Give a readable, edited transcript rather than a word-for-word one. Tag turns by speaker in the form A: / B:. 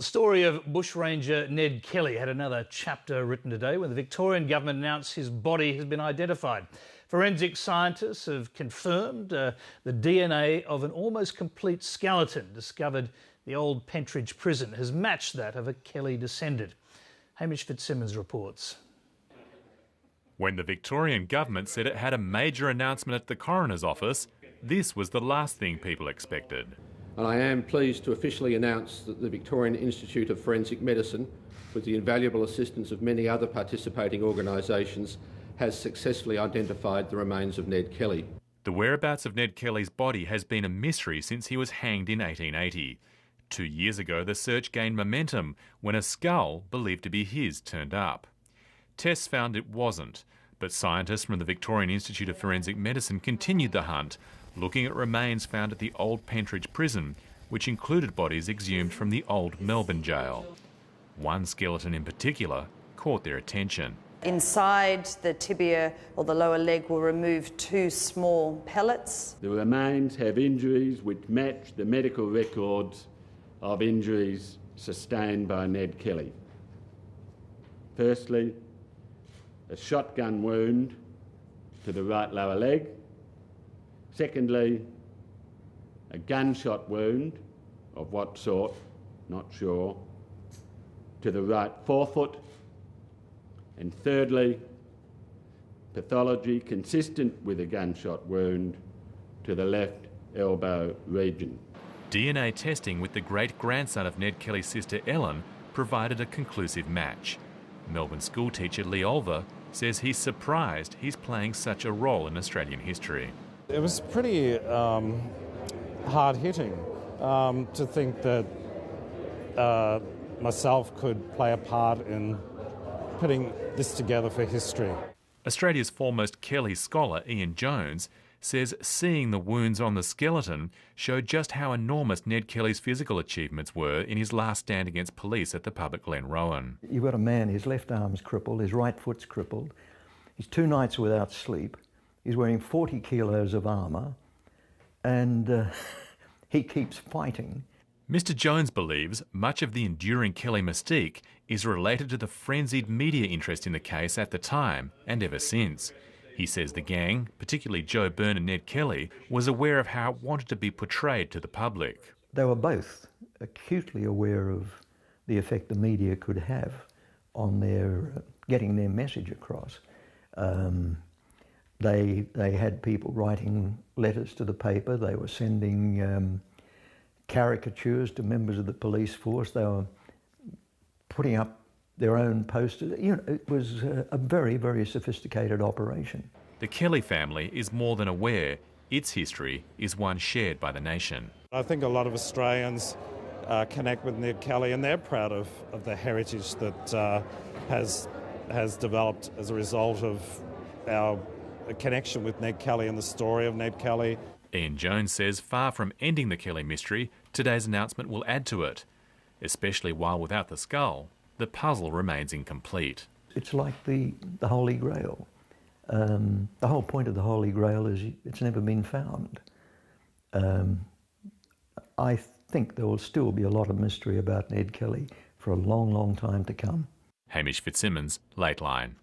A: Well, the story of bushranger Ned Kelly had another chapter written today when the Victorian government announced his body has been identified. Forensic scientists have confirmed the DNA of an almost complete skeleton discovered in the old Pentridge Prison has matched that of a Kelly descendant. Hamish Fitzsimmons reports.
B: When the Victorian government said it had a major announcement at the coroner's office, this was the last thing people expected.
C: And I am pleased to officially announce that the Victorian Institute of Forensic Medicine, with the invaluable assistance of many other participating organisations, has successfully identified the remains of Ned Kelly.
B: The whereabouts of Ned Kelly's body has been a mystery since he was hanged in 1880. 2 years ago, the search gained momentum when a skull believed to be his turned up. Tests found it wasn't, but scientists from the Victorian Institute of Forensic Medicine continued the hunt, looking at remains found at the old Pentridge Prison, which included bodies exhumed from the old Melbourne jail. One skeleton in particular caught their attention.
D: Inside the tibia or the lower leg were removed 2 small pellets.
E: The remains have injuries which match the medical records of injuries sustained by Ned Kelly. Firstly, a shotgun wound to the right lower leg. Secondly, a gunshot wound, of what sort, not sure, to the right forefoot. And thirdly, pathology consistent with a gunshot wound to the left elbow region.
B: DNA testing with the great-grandson of Ned Kelly's sister Ellen provided a conclusive match. Melbourne schoolteacher Leigh Olver says he's surprised he's playing such a role in Australian history.
F: It was pretty hard-hitting to think that myself could play a part in putting this together for history.
B: Australia's foremost Kelly scholar, Ian Jones, says seeing the wounds on the skeleton showed just how enormous Ned Kelly's physical achievements were in his last stand against police at the pub at Glenrowan.
G: You've got a man, his left arm's crippled, his right foot's crippled, he's 2 nights without sleep, he's wearing 40 kilos of armour, and he keeps fighting.
B: Mr Jones believes much of the enduring Kelly mystique is related to the frenzied media interest in the case at the time and ever since. He says the gang, particularly Joe Byrne and Ned Kelly, was aware of how it wanted to be portrayed to the public.
G: They were both acutely aware of the effect the media could have on their getting their message across. They had people writing letters to the paper. They were sending caricatures to members of the police force. They were putting up their own posters. You know, it was a very, very sophisticated operation.
B: The Kelly family is more than aware its history is one shared by the nation.
F: I think a lot of Australians connect with Ned Kelly, and they're proud of the heritage that has developed as a result of our connection with Ned Kelly and the story of Ned Kelly.
B: Ian Jones says far from ending the Kelly mystery, today's announcement will add to it, especially while without the skull, the puzzle remains incomplete.
G: It's like the Holy Grail. The whole point of the Holy Grail is it's never been found. I think there will still be a lot of mystery about Ned Kelly for a long, long time to come.
B: Hamish Fitzsimmons, Late Line.